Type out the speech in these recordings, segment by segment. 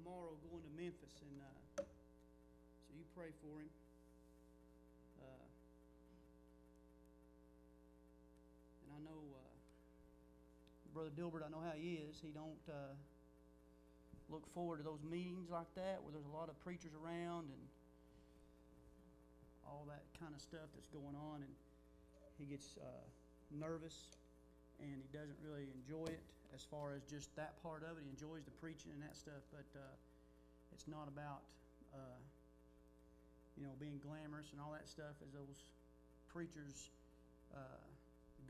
tomorrow going to Memphis, and so you pray for him. And I know Brother Dilbert, I know how he is. He don't look forward to those meetings like that where there's a lot of preachers around and all that kind of stuff that's going on, and he gets nervous, and he doesn't really enjoy it as far as just that part of it. He enjoys the preaching and that stuff, but it's not about being glamorous and all that stuff as those preachers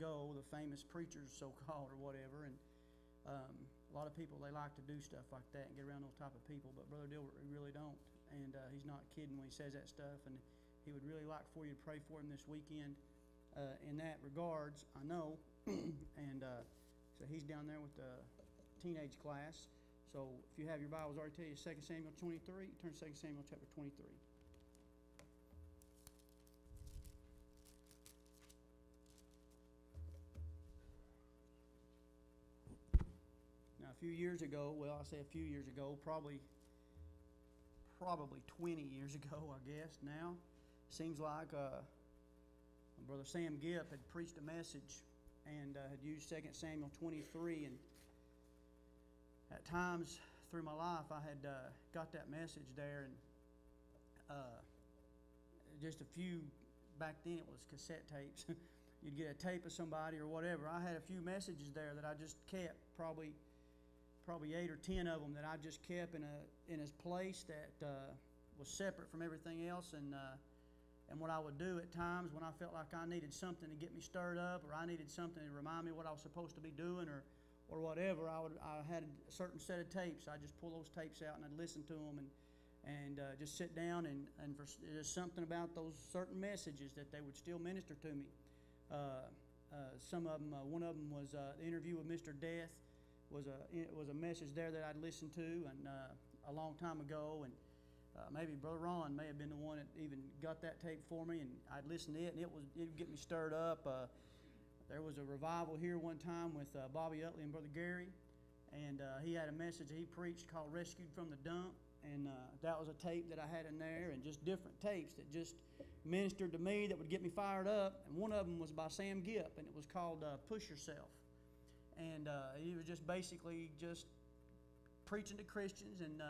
go, the famous preachers so-called or whatever. And a lot of people, they like to do stuff like that and get around those type of people, but Brother Dilbert, we really don't. And he's not kidding when he says that stuff, and he would really like for you to pray for him this weekend in that regards, I know. And so he's down there with the teenage class. So if you have your Bibles, I already tell you 2 Samuel 23. Turn to 2 Samuel chapter 23. Now, a few years ago, well, I say a few years ago, probably 20 years ago, I guess now, seems like Brother Sam Gipp had preached a message and had used 2 Samuel 23, and at times through my life I had got that message there, and just a few, back then it was cassette tapes. You'd get a tape of somebody or whatever. I had a few messages there that I just kept, probably 8 or 10 of them that I just kept in a place that was separate from everything else. And what I would do at times when I felt like I needed something to get me stirred up, or I needed something to remind me what I was supposed to be doing, or whatever, I had a certain set of tapes. I'd just pull those tapes out and I'd listen to them and just sit down and for there's something about those certain messages that they would still minister to me. Some of them, one of them was the interview with Mr. Death. It was a message there that I'd listened to and a long time ago, and maybe Brother Ron may have been the one that even got that tape for me, and I'd listen to it, and it would get me stirred up. There was a revival here one time with Bobby Utley and Brother Gary, and he had a message that he preached called "Rescued from the Dump," and that was a tape that I had in there, and just different tapes that just ministered to me that would get me fired up. And one of them was by Sam Gipp, and it was called "Push Yourself." And he was just basically just preaching to Christians and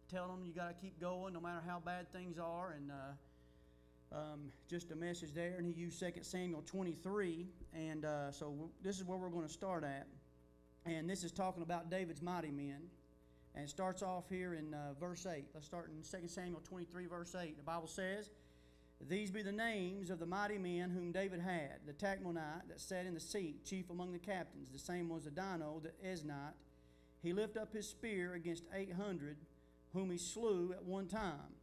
telling them you got to keep going no matter how bad things are. And just a message there. And he used 2 Samuel 23. And so this is where we're going to start at. And this is talking about David's mighty men. And it starts off here in verse 8. Let's start in 2 Samuel 23, verse 8. The Bible says, "These be the names of the mighty men whom David had. The Tachmonite that sat in the seat, chief among the captains. The same was Adino the Eznite. He lifted up his spear against 800, whom he slew at one time."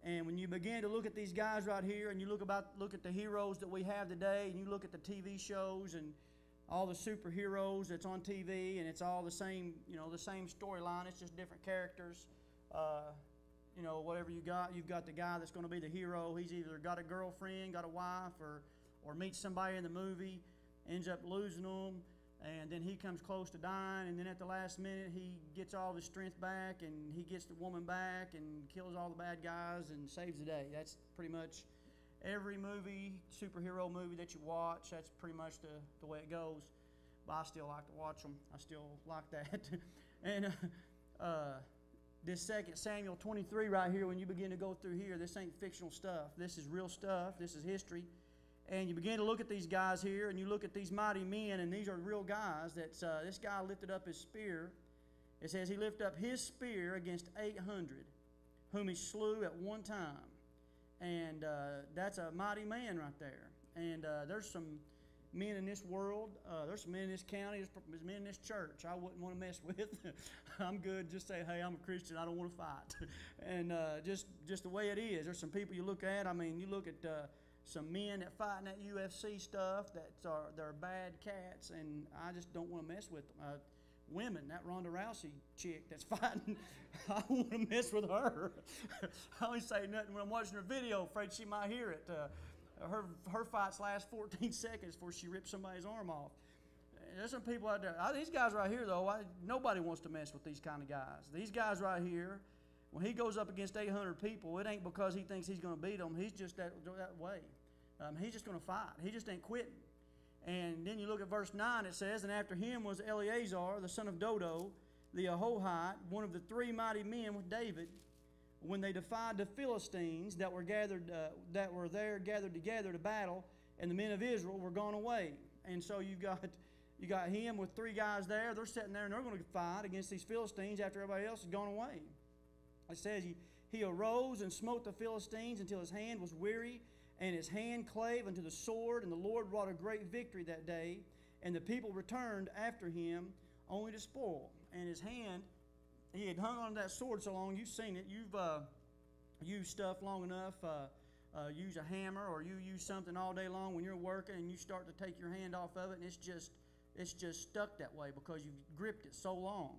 And when you begin to look at these guys right here, and you look at the heroes that we have today, and you look at the TV shows and all the superheroes that's on TV, and it's all the same, the same storyline. It's just different characters. Whatever you've got the guy that's going to be the hero. He's either got a girlfriend, got a wife, or meets somebody in the movie, ends up losing them, and then he comes close to dying, and then at the last minute he gets all of his strength back, and he gets the woman back, and kills all the bad guys, and saves the day. That's pretty much every movie, superhero movie that you watch. That's pretty much the way it goes. But I still like to watch them. I still like that. And this 2 Samuel 23 right here, when you begin to go through here, this ain't fictional stuff. This is real stuff. This is history. And you begin to look at these guys here, and you look at these mighty men, and these are real guys. This guy lifted up his spear. It says he lifted up his spear against 800, whom he slew at one time. And that's a mighty man right there. And there's some men in this world, there's some men in this county, there's men in this church I wouldn't want to mess with. I'm good, just say, hey, I'm a Christian, I don't want to fight. And just the way it is. There's some people you look at, you look at some men that fight in that UFC stuff, they're bad cats, and I just don't want to mess with them. Women, that Ronda Rousey chick that's fighting, I don't want to mess with her. I only say nothing when I'm watching her video, afraid she might hear it. Her fights last 14 seconds before she rips somebody's arm off. there's some people out there. These guys right here, though, nobody wants to mess with these kind of guys. These guys right here, when he goes up against 800 people, it ain't because he thinks he's going to beat them. He's just that way. He's just going to fight. He just ain't quitting. And then you look at verse 9, it says, "And after him was Eleazar, the son of Dodo, the Ahohite, one of the 3 mighty men with David, when they defied the Philistines that were gathered together to battle, and the men of Israel were gone away." And so you got him with 3 guys there. They're sitting there and they're going to fight against these Philistines after everybody else has gone away. It says he arose and smote the Philistines until his hand was weary, and his hand clave unto the sword, and the Lord wrought a great victory that day, and the people returned after him only to spoil. And his hand, he had hung on that sword so long. You've seen it. You've used stuff long enough. Use a hammer, or you use something all day long when you're working, and you start to take your hand off of it, and it's just stuck that way because you've gripped it so long.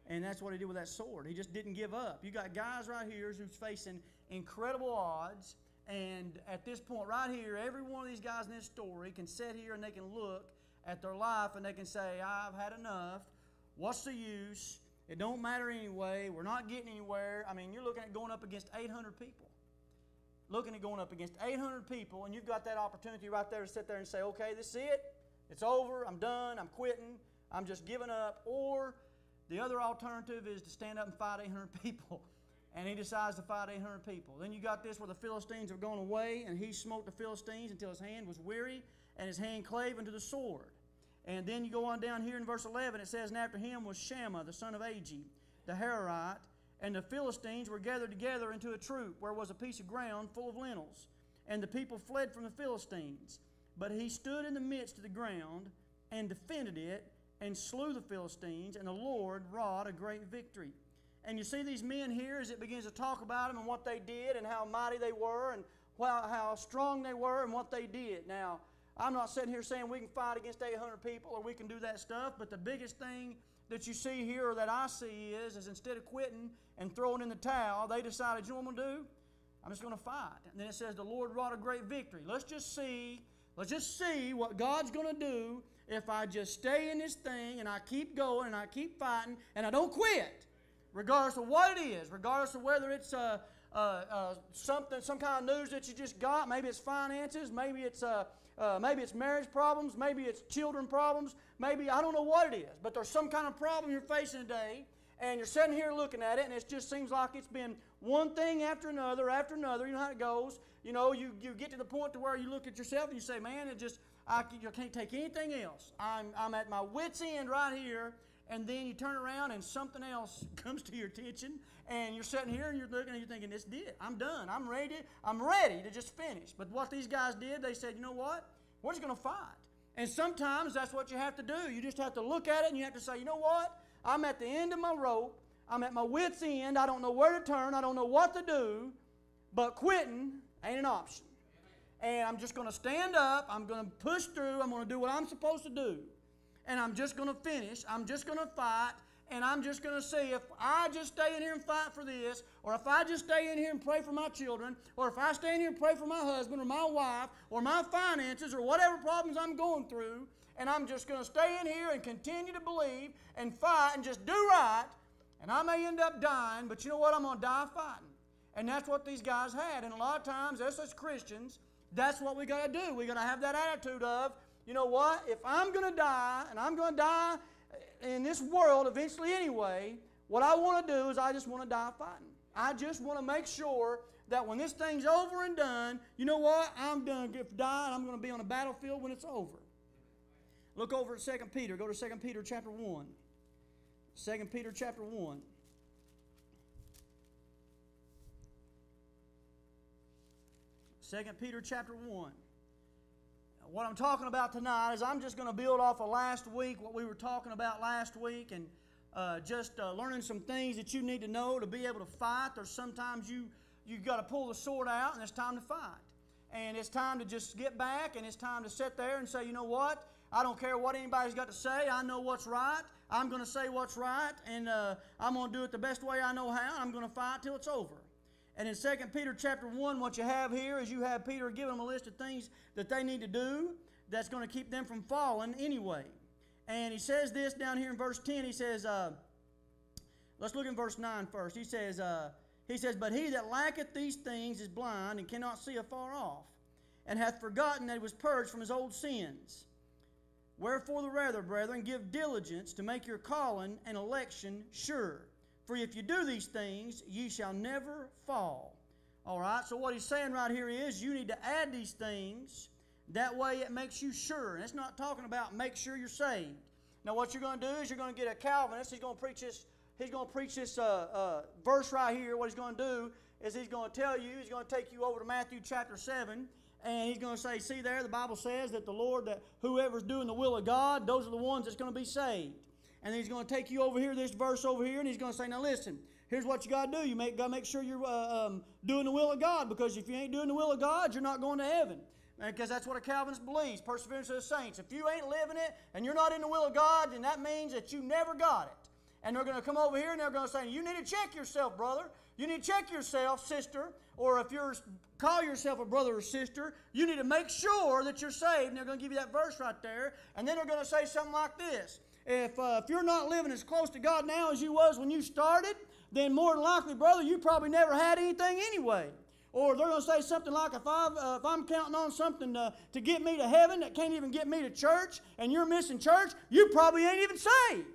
And that's what he did with that sword. He just didn't give up. You got guys right here who's facing incredible odds, and at this point right here, every one of these guys in this story can sit here and they can look at their life and they can say, "I've had enough. What's the use? It don't matter anyway. We're not getting anywhere." I mean, you're looking at going up against 800 people. Looking at going up against 800 people, and you've got that opportunity right there to sit there and say, "Okay, this is it. It's over. I'm done. I'm quitting. I'm just giving up." Or the other alternative is to stand up and fight 800 people. And he decides to fight 800 people. Then you got this where the Philistines have gone away, and he smote the Philistines until his hand was weary, and his hand clave unto the sword. And then you go on down here in verse 11, it says, "And after him was Shammah, the son of Agi, the Hararite, and the Philistines were gathered together into a troop, where was a piece of ground full of lentils. And the people fled from the Philistines. But he stood in the midst of the ground, and defended it, and slew the Philistines, and the Lord wrought a great victory." And you see these men here as it begins to talk about them and what they did and how mighty they were and how strong they were and what they did. Now, I'm not sitting here saying we can fight against 800 people or we can do that stuff, but the biggest thing that you see here, or that I see, is instead of quitting and throwing in the towel, they decided, "You know what I'm going to do? I'm just going to fight." And then it says the Lord wrought a great victory. Let's just see what God's going to do if I just stay in this thing and I keep going and I keep fighting and I don't quit. Regardless of what it is, regardless of whether it's some kind of news that you just got, maybe it's finances, maybe it's marriage problems, maybe it's children problems, maybe I don't know what it is, but there's some kind of problem you're facing today, and you're sitting here looking at it, and it just seems like it's been one thing after another. You know how it goes. You know, you get to the point to where you look at yourself and you say, "Man, I can't take anything else. I'm at my wit's end right here." And then you turn around and something else comes to your attention, and you're sitting here and you're looking and you're thinking, "This did. I'm done. I'm ready to just finish." But what these guys did, they said, "You know what? We're just going to fight." And sometimes that's what you have to do. You just have to look at it and you have to say, "You know what? I'm at the end of my rope. I'm at my wit's end. I don't know where to turn. I don't know what to do. But quitting ain't an option. And I'm just going to stand up. I'm going to push through. I'm going to do what I'm supposed to do. And I'm just going to finish. I'm just going to fight. And I'm just going to see if I just stay in here and fight for this, or if I just stay in here and pray for my children, or if I stay in here and pray for my husband or my wife or my finances or whatever problems I'm going through, and I'm just going to stay in here and continue to believe and fight and just do right, and I may end up dying, but you know what? I'm going to die fighting." And that's what these guys had. And a lot of times, us as Christians, that's what we got to do. We got to have that attitude of, "You know what? If I'm going to die, and I'm going to die in this world eventually anyway, what I want to do is I just want to die fighting. I just want to make sure that when this thing's over and done, you know what? I'm going to die, and I'm going to be on a battlefield when it's over." Look over at 2 Peter. Go to 2 Peter chapter 1. 2 Peter chapter 1. 2 Peter chapter 1. What I'm talking about tonight is I'm just going to build off of last week, what we were talking about last week, and just learning some things that you need to know to be able to fight. There's sometimes you got to pull the sword out, and it's time to fight. And it's time to just get back, and it's time to sit there and say, "You know what? I don't care what anybody's got to say. I know what's right. I'm going to say what's right, and I'm going to do it the best way I know how. I'm going to fight till it's over." And in 2 Peter chapter 1, what you have here is you have Peter giving them a list of things that they need to do that's going to keep them from falling anyway. And he says this down here in verse 10. He says, let's look in verse 9 first. He says, but he that lacketh these things is blind and cannot see afar off, and hath forgotten that he was purged from his old sins. Wherefore the rather, brethren, give diligence to make your calling and election sure. For if you do these things, ye shall never fall. All right, so what he's saying right here is you need to add these things. That way it makes you sure. And it's not talking about make sure you're saved. Now what you're going to do is you're going to get a Calvinist. He's going to preach this verse right here. What he's going to do is he's going to tell you, he's going to take you over to Matthew chapter 7. And he's going to say, see there, the Bible says that the Lord, that whoever's doing the will of God, those are the ones that's going to be saved. And then he's going to take you over here, this verse over here, and he's going to say, now listen, here's what you got to do. You got to make sure you're doing the will of God, because if you ain't doing the will of God, you're not going to heaven. Because that's what a Calvinist believes, perseverance of the saints. If you ain't living it and you're not in the will of God, then that means that you never got it. And they're going to come over here and they're going to say, you need to check yourself, brother. You need to check yourself, sister. Or if you call yourself a brother or sister, you need to make sure that you're saved. And they're going to give you that verse right there. And then they're going to say something like this. If you're not living as close to God now as you was when you started, then more than likely, brother, you probably never had anything anyway. Or they're going to say something like, if I'm counting on something to get me to heaven that can't even get me to church, and you're missing church, you probably ain't even saved.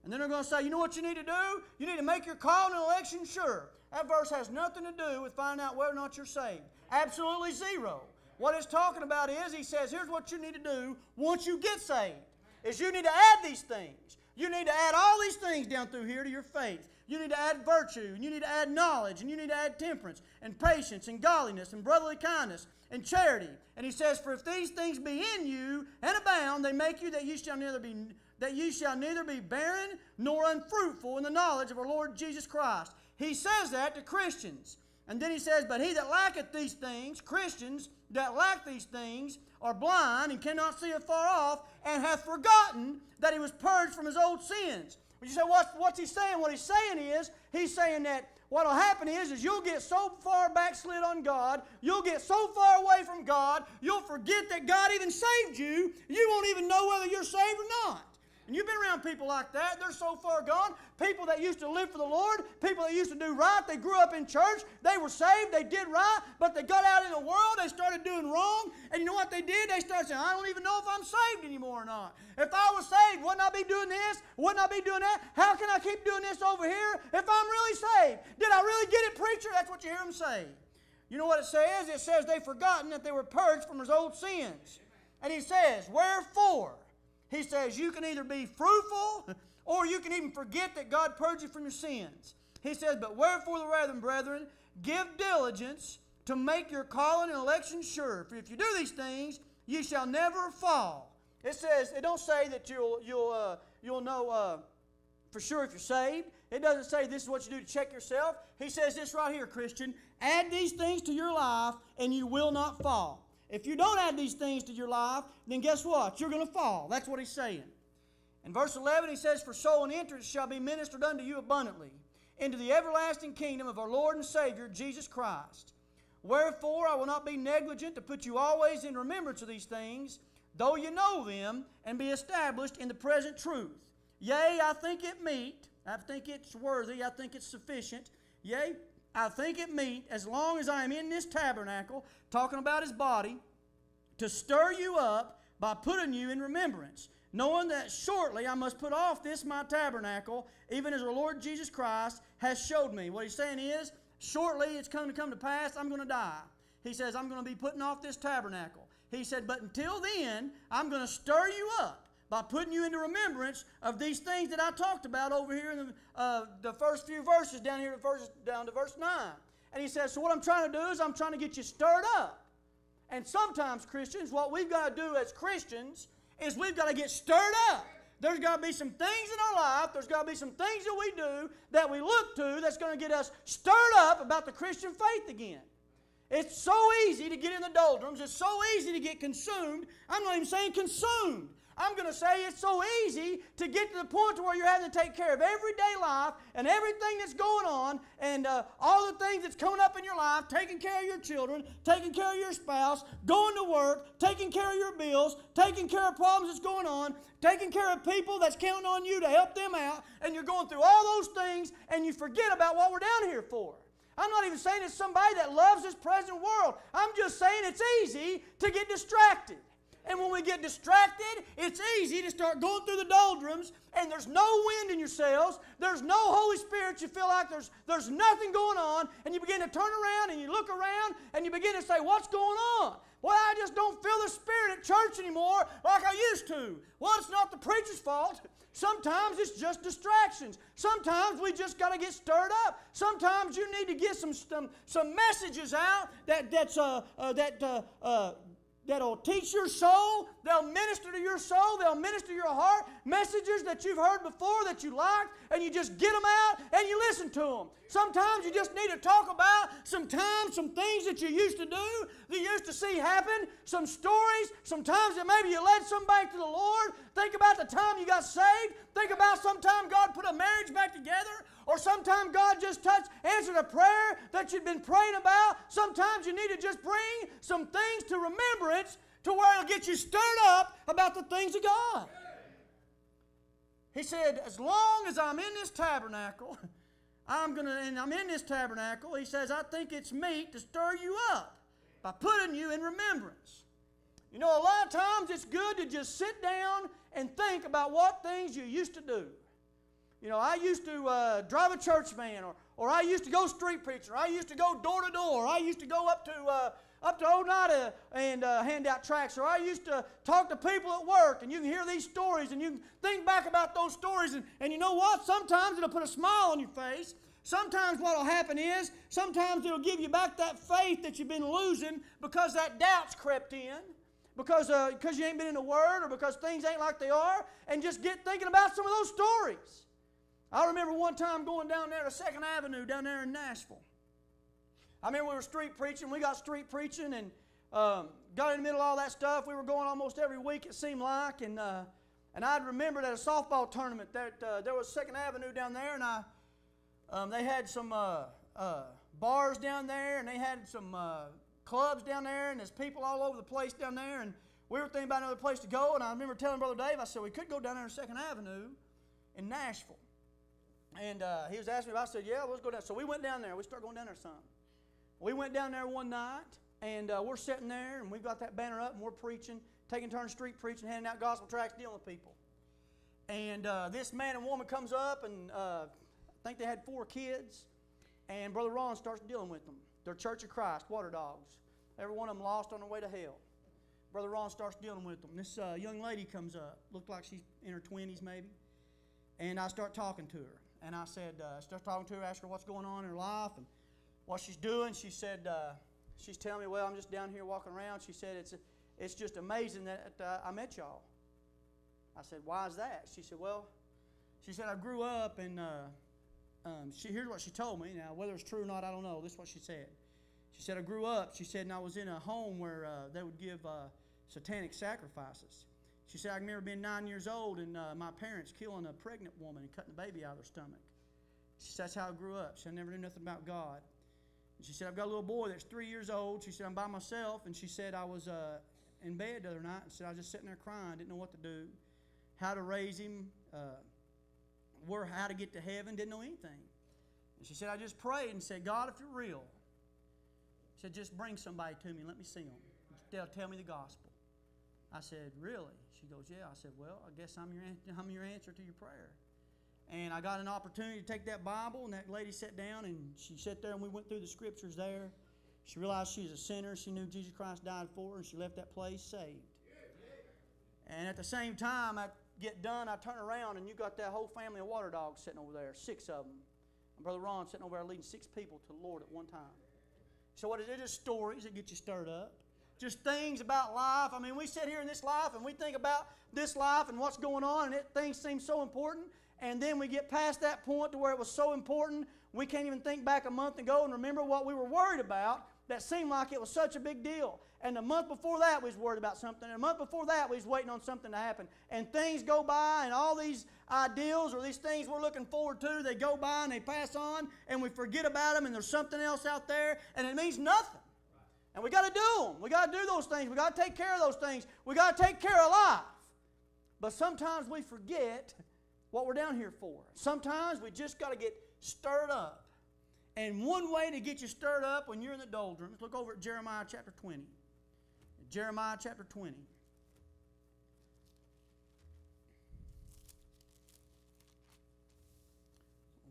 And then they're going to say, you know what you need to do? You need to make your call and election sure. That verse has nothing to do with finding out whether or not you're saved. Absolutely zero. What it's talking about is, he says, here's what you need to do once you get saved, is you need to add these things. You need to add all these things down through here to your faith. You need to add virtue, and you need to add knowledge, and you need to add temperance, and patience, and godliness, and brotherly kindness, and charity. And he says, for if these things be in you and abound, they make you that ye shall neither be barren nor unfruitful in the knowledge of our Lord Jesus Christ. He says that to Christians. And then he says, but he that lacketh these things, Christians that lack these things, are blind and cannot see afar off, and hath forgotten that he was purged from his old sins. But you say, what's he saying? What he's saying is, he's saying that what will happen is you'll get so far backslid on God, you'll get so far away from God, you'll forget that God even saved you, you won't even know whether you're saved or not. And you've been around people like that. They're so far gone. People that used to live for the Lord, people that used to do right, they grew up in church, they were saved, they did right, but they got out in the world, they started doing wrong, and you know what they did? They started saying, I don't even know if I'm saved anymore or not. If I was saved, wouldn't I be doing this? Wouldn't I be doing that? How can I keep doing this over here if I'm really saved? Did I really get it, preacher? That's what you hear them say. You know what it says? It says they've forgotten that they were purged from his old sins. And he says, wherefore? He says you can either be fruitful or you can even forget that God purged you from your sins. He says, but wherefore the rather, brethren, give diligence to make your calling and election sure. For if you do these things, ye shall never fall. It says, it don't say that you'll know for sure if you're saved. It doesn't say this is what you do to check yourself. He says this right here, Christian. Add these things to your life and you will not fall. If you don't add these things to your life, then guess what? You're going to fall. That's what he's saying. In verse 11, he says, for soul and entrance shall be ministered unto you abundantly into the everlasting kingdom of our Lord and Savior, Jesus Christ. Wherefore I will not be negligent to put you always in remembrance of these things, though you know them, and be established in the present truth. Yea, I think it meet, I think it's worthy, I think it's sufficient. Yea, I think it meet, as long as I am in this tabernacle, talking about his body, to stir you up by putting you in remembrance, knowing that shortly I must put off this my tabernacle, even as our Lord Jesus Christ has showed me. What he's saying is, shortly it's going to come to pass, I'm going to die. He says, I'm going to be putting off this tabernacle. He said, but until then, I'm going to stir you up by putting you into remembrance of these things that I talked about over here in the first few verses down here down to verse 9. And he says, so what I'm trying to do is I'm trying to get you stirred up. And sometimes, Christians, what we've got to do as Christians is we've got to get stirred up. There's got to be some things in our life, there's got to be some things that we do, that we look to, that's going to get us stirred up about the Christian faith again. It's so easy to get in the doldrums. It's so easy to get consumed. I'm not even saying consumed. I'm going to say it's so easy to get to the point to where you're having to take care of everyday life and everything that's going on and all the things that's coming up in your life, taking care of your children, taking care of your spouse, going to work, taking care of your bills, taking care of problems that's going on, taking care of people that's counting on you to help them out, and you're going through all those things and you forget about what we're down here for. I'm not even saying it's somebody that loves this present world. I'm just saying it's easy to get distracted. And when we get distracted, it's easy to start going through the doldrums, and there's no wind in your sails. There's no Holy Spirit. You feel like there's nothing going on, and you begin to turn around and you look around and you begin to say, what's going on? Well, I just don't feel the Spirit at church anymore like I used to. Well, it's not the preacher's fault. Sometimes it's just distractions. Sometimes we just got to get stirred up. Sometimes you need to get some messages out that'll teach your soul. They'll minister to your soul. They'll minister to your heart. Messages that you've heard before that you liked, and you just get them out and you listen to them. Sometimes you just need to talk about some things that you used to do, that you used to see happen, some stories, sometimes that maybe you led somebody to the Lord. Think about the time you got saved. Think about sometime God put a marriage back together, or sometime God just answered a prayer that you'd been praying about. Sometimes you need to just bring some things to remembrance to where it'll get you stirred up about the things of God. He said, as long as I'm in this tabernacle, I'm in this tabernacle, he says, I think it's meet to stir you up by putting you in remembrance. You know, a lot of times it's good to just sit down and think about what things you used to do. You know, I used to drive a church van, or I used to go street preaching, or I used to go door to door, or I used to go up to Oneida and hand out tracts, or I used to talk to people at work, and you can hear these stories, and you can think back about those stories, and you know what? Sometimes it'll put a smile on your face. Sometimes what will happen is, sometimes it'll give you back that faith that you've been losing because that doubt's crept in, because you ain't been in the Word, or because things ain't like they are, and just get thinking about some of those stories. I remember one time going down there to 2nd Avenue down there in Nashville. I remember we were street preaching. We got street preaching and got in the middle of all that stuff. We were going almost every week, it seemed like. And I'd remembered at a softball tournament that there was 2nd Avenue down there, and they had some bars down there, and they had some clubs down there, and there's people all over the place down there. And we were thinking about another place to go. And I remember telling Brother Dave, I said, we could go down there to 2nd Avenue in Nashville. And he was asking me, I said, yeah, let's go down. So we went down there. We started going down there some. We went down there one night, and we're sitting there, and we've got that banner up, and we're preaching, taking turns street preaching, handing out gospel tracts, dealing with people. And this man and woman comes up, and I think they had 4 kids, and Brother Ron starts dealing with them. They're Church of Christ, water dogs. Every one of them lost on their way to hell. Brother Ron starts dealing with them. This young lady comes up, looked like she's in her 20s maybe, and I start talking to her. And I said, start talking to her, ask her what's going on in her life and what she's doing. She said, she's telling me, well, I'm just down here walking around. She said, it's just amazing that I met y'all. I said, why is that? She said, well, I grew up, and here's what she told me. Now, whether it's true or not, I don't know. This is what she said. She said, I grew up, she said, and I was in a home where they would give satanic sacrifices. She said, I remember being 9 years old and my parents killing a pregnant woman and cutting the baby out of her stomach. She said, that's how I grew up. She said, I never knew nothing about God. And she said, I've got a little boy that's 3 years old. She said, I'm by myself. And she said, I was in bed the other night and said, I was just sitting there crying, didn't know what to do, how to raise him, how to get to heaven, didn't know anything. And she said, I just prayed and said, God, if you're real, she said, just bring somebody to me and let me see them. They'll tell me the gospel. I said, really? She goes, yeah. I said, well, I guess I'm your answer to your prayer. And I got an opportunity to take that Bible, and that lady sat down, and she sat there, and we went through the scriptures there. She realized she was a sinner. She knew Jesus Christ died for her, and she left that place saved. And at the same time, I get done, I turn around, and you got that whole family of water dogs sitting over there, 6 of them. And Brother Ron sitting over there leading 6 people to the Lord at one time. So what is it? Just stories that get you stirred up. Just things about life. I mean, we sit here in this life and we think about this life and what's going on, and things seem so important. and then we get past that point to where it was so important we can't even think back a month ago and remember what we were worried about that seemed like it was such a big deal. And the month before that, we was worried about something. And the month before that, we was waiting on something to happen. And things go by, and all these ideals or these things we're looking forward to, they go by and they pass on, and we forget about them, and there's something else out there, and it means nothing. And we got to do them. We got to do those things. We got to take care of those things. We got to take care of life. But sometimes we forget what we're down here for. Sometimes we just got to get stirred up. And one way to get you stirred up when you're in the doldrums, look over at Jeremiah chapter 20. Jeremiah chapter 20.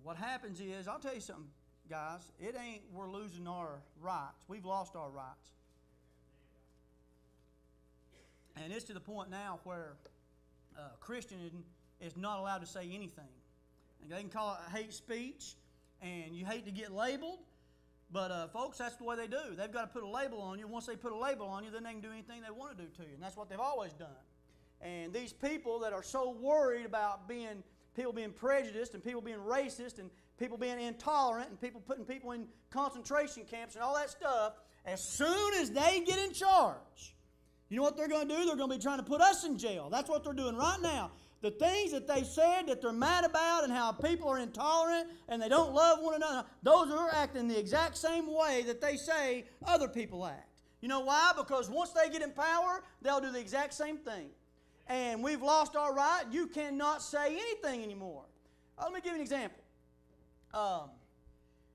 What happens is, I'll tell you something, guys, it ain't we're losing our rights. We've lost our rights. And it's to the point now where Christian is not allowed to say anything. And they can call it hate speech, and you hate to get labeled. But folks, that's the way they do. They've got to put a label on you. Once they put a label on you, then they can do anything they want to do to you. And that's what they've always done. And these people that are so worried about people being prejudiced and people being racist and people being intolerant and people putting people in concentration camps and all that stuff, as soon as they get in charge, you know what they're going to do? They're going to be trying to put us in jail. That's what they're doing right now. The things that they said that they're mad about and how people are intolerant and they don't love one another, those are acting the exact same way that they say other people act. You know why? Because once they get in power, they'll do the exact same thing. And we've lost our right. You cannot say anything anymore. Let me give you an example.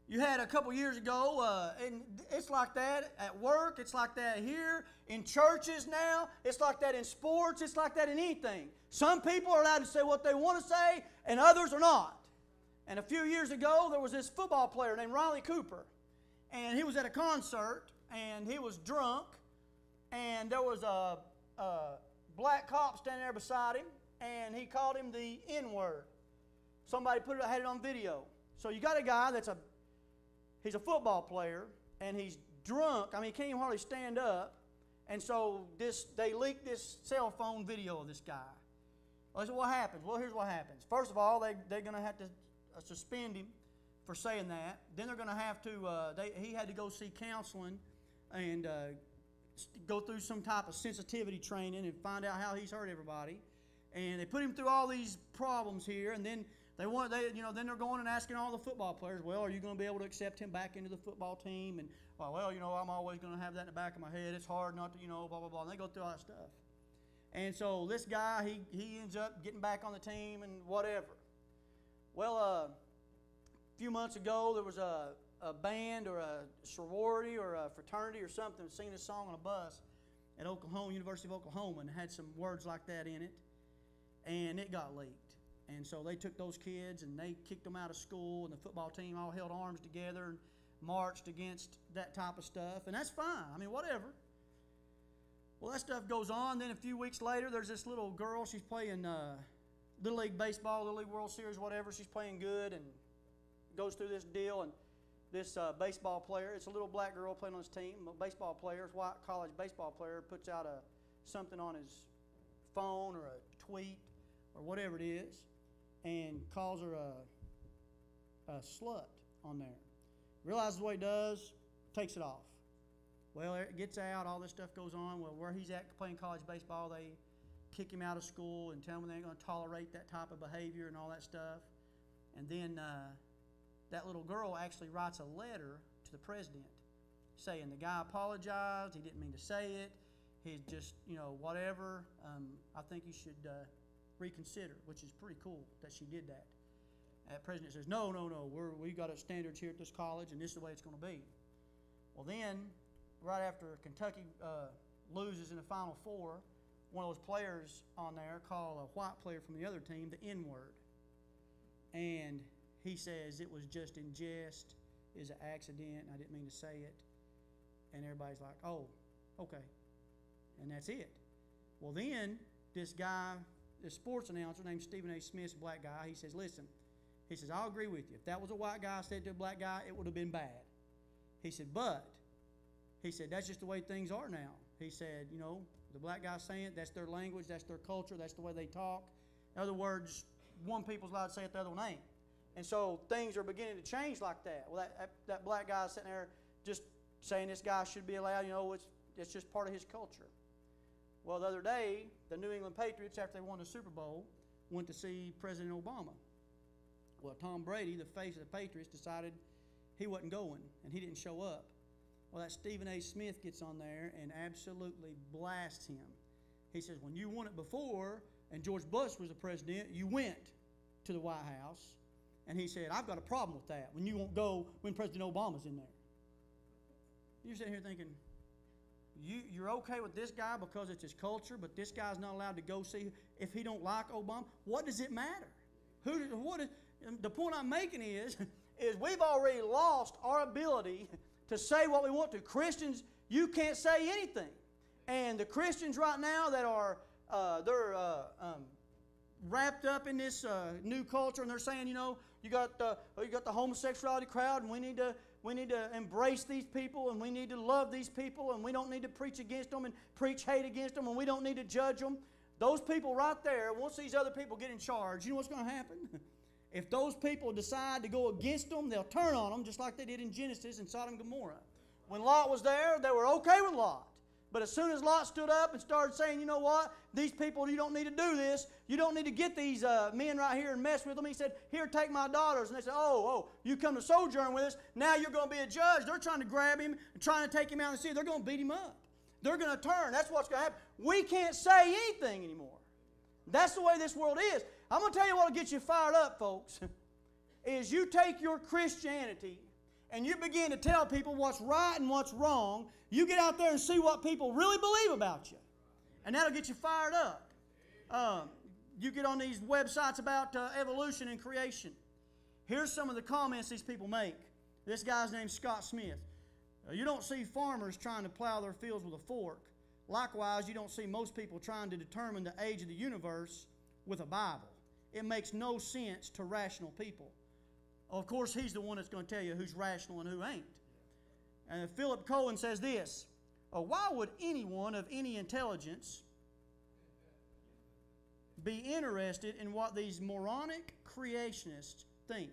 You had a couple years ago, and it's like that at work, it's like that here, in churches now, it's like that in sports, it's like that in anything. Some people are allowed to say what they want to say, and others are not. And a few years ago, there was this football player named Riley Cooper, and he was at a concert, and he was drunk, and there was a black cop standing there beside him, and he called him the N-word. Somebody had it on video. So you got a guy he's a football player, and he's drunk. I mean, he can't even hardly stand up. And so they leaked this cell phone video of this guy. Well, so what happens? Well, here's what happens. First of all, they're going to have to suspend him for saying that. Then they're going to have to, he had to go see counseling and go through some type of sensitivity training and find out how he's hurt everybody. And they put him through all these problems here, and then then they're going and asking all the football players, well, are you going to be able to accept him back into the football team? And, well, I'm always going to have that in the back of my head. It's hard not to, blah, blah, blah. And they go through all that stuff. And so this guy, he ends up getting back on the team and whatever. Well, a few months ago, there was a band or a sorority or a fraternity or something singing this song on a bus at Oklahoma, University of Oklahoma, and had some words like that in it. And it got leaked. And so they took those kids and they kicked them out of school, and the football team all held arms together and marched against that type of stuff. And that's fine. I mean, whatever. Well, that stuff goes on. Then a few weeks later, there's this little girl. She's playing Little League Baseball, Little League World Series, whatever. She's playing good and goes through this deal. And this baseball player, it's a little black girl playing on his team. A baseball player, a white college baseball player, puts out something on his phone or a tweet or whatever it is, and calls her a slut on there. Realizes what he does, takes it off. Well, it gets out, all this stuff goes on. Well, where he's at playing college baseball, they kick him out of school and tell him they ain't going to tolerate that type of behavior and all that stuff. And then that little girl actually writes a letter to the president saying the guy apologized, he didn't mean to say it, he's just, whatever. I think you should reconsider, which is pretty cool that she did that. The president says, no, we've got standards here at this college, and this is the way it's going to be. Well, then, right after Kentucky loses in the Final Four, one of those players on there called a white player from the other team the N-word. And he says it was just in jest, it was an accident, I didn't mean to say it. And everybody's like, oh, okay. And that's it. Well, then, this sports announcer named Stephen A. Smith, a black guy, he says, listen, he says, I'll agree with you. If that was a white guy said to a black guy, it would have been bad. He said, but, that's just the way things are now. He said, the black guy saying it, that's their language, that's their culture, that's the way they talk. In other words, one people's allowed to say it, the other one ain't. And so things are beginning to change like that. Well, that black guy sitting there just saying this guy should be allowed, it's just part of his culture. Well, the other day, the New England Patriots, after they won the Super Bowl, went to see President Obama. Well, Tom Brady, the face of the Patriots, decided he wasn't going, and he didn't show up. Well, that Stephen A. Smith gets on there and absolutely blasts him. He says, when you won it before, and George Bush was the president, you went to the White House. And he said, I've got a problem with that when you won't go when President Obama's in there. You're sitting here thinking, you're okay with this guy because it's his culture, but this guy's not allowed to go see if he don't like Obama? What does it matter? The point I'm making is we've already lost our ability to say what we want to. Christians, you can't say anything. And the Christians right now that are wrapped up in this new culture, and they're saying, you got the homosexuality crowd, and we need to embrace these people, and we need to love these people, and we don't need to preach against them and preach hate against them, and we don't need to judge them. Those people right there, once these other people get in charge, you know what's going to happen? If those people decide to go against them, they'll turn on them just like they did in Genesis and Sodom and Gomorrah. When Lot was there, they were okay with Lot. But as soon as Lot stood up and started saying, you know what, these people, you don't need to do this. You don't need to get these men right here and mess with them. He said, here, take my daughters. And they said, oh, you come to sojourn with us. Now you're going to be a judge. They're trying to grab him and trying to take him out of the sea. They're going to beat him up. They're going to turn. That's what's going to happen. We can't say anything anymore. That's the way this world is. I'm going to tell you what will get you fired up, folks, is you take your Christianity and you begin to tell people what's right and what's wrong. You get out there and see what people really believe about you. And that'll get you fired up. You get on these websites about evolution and creation. Here's some of the comments these people make. This guy's named Scott Smith. You don't see farmers trying to plow their fields with a fork. Likewise, you don't see most people trying to determine the age of the universe with a Bible. It makes no sense to rational people. Of course, he's the one that's going to tell you who's rational and who ain't. And Philip Cohen says this, why would anyone of any intelligence be interested in what these moronic creationists think?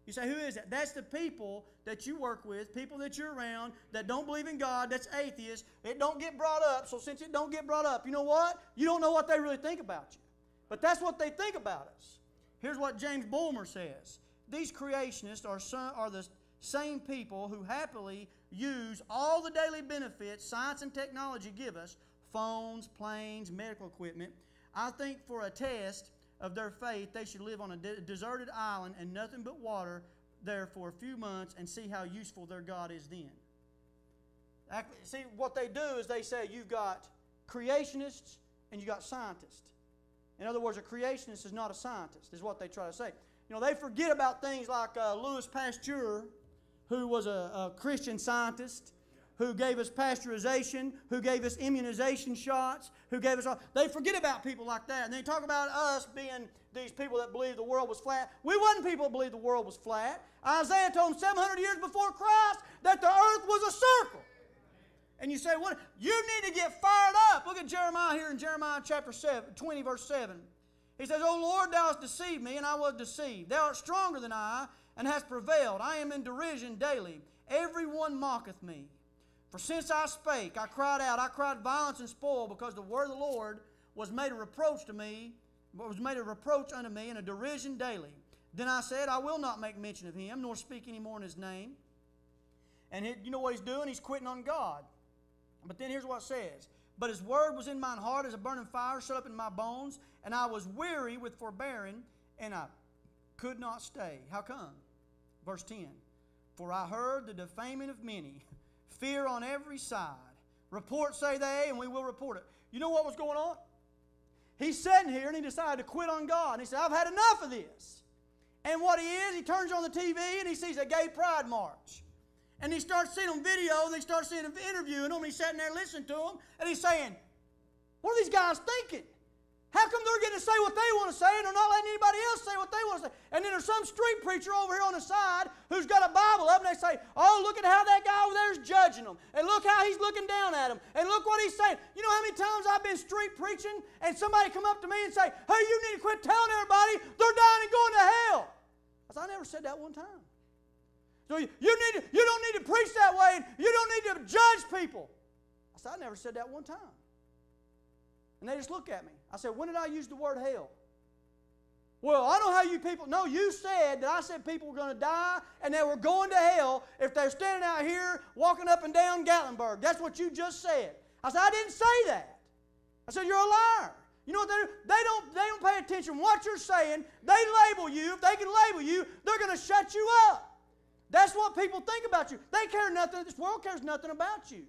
You say, who is that? That's the people that you work with, people that you're around that don't believe in God, that's atheists. It don't get brought up, so since it don't get brought up, you know what? You don't know what they really think about you. But that's what they think about us. Here's what James Bulmer says. These creationists are the same people who happily use all the daily benefits science and technology give us, phones, planes, medical equipment. I think for a test of their faith, they should live on a deserted island and nothing but water there for a few months and see how useful their God is then. See, what they do is they say you've got creationists and you've got scientists. In other words, a creationist is not a scientist, is what they try to say. They forget about things like Louis Pasteur, who was a Christian scientist, who gave us pasteurization, who gave us immunization shots, who gave us all. They forget about people like that. And they talk about us being these people that believe the world was flat. We wasn't people that believed the world was flat. Isaiah told them 700 years before Christ that the earth was a circle. And you say, what? You need to get fired up. Look at Jeremiah here in Jeremiah chapter 20, verse 7. He says, O Lord, thou hast deceived me, and I was deceived. Thou art stronger than I, and hast prevailed. I am in derision daily. Every one mocketh me. For since I spake, I cried out. I cried violence and spoil, because the word of the Lord was made a reproach to me, was made a reproach unto me, and a derision daily. Then I said, I will not make mention of him, nor speak any more in his name. And you know what he's doing? He's quitting on God. But then here's what it says. But his word was in mine heart as a burning fire, shut up in my bones, and I was weary with forbearing, and I could not stay. How come? Verse 10. For I heard the defaming of many, fear on every side. Report, say they, and we will report it. You know what was going on? He's sitting here, and he decided to quit on God. And he said, I've had enough of this. And what he turns on the TV, and he sees a gay pride march. And he starts seeing them video, and they start seeing them interviewing them, and he's sitting there listening to them, and he's saying, what are these guys thinking? How come they're getting to say what they want to say and they're not letting anybody else say what they want to say? And then there's some street preacher over here on the side who's got a Bible up and they say, oh, look at how that guy over there is judging them. And look how he's looking down at them. And look what he's saying. You know how many times I've been street preaching and somebody come up to me and say, hey, you need to quit telling everybody they're dying and going to hell. I said, I never said that one time. So you don't need to preach that way and you don't need to judge people. I said, I never said that one time. And they just look at me. I said, when did I use the word hell? Well, I know how you people... No, you said that I said people were going to die and they were going to hell if they're standing out here walking up and down Gatlinburg. That's what you just said. I said, I didn't say that. I said, you're a liar. You know what they do? They don't pay attention to what you're saying. They label you. If they can label you, they're going to shut you up. That's what people think about you. They care nothing. This world cares nothing about you.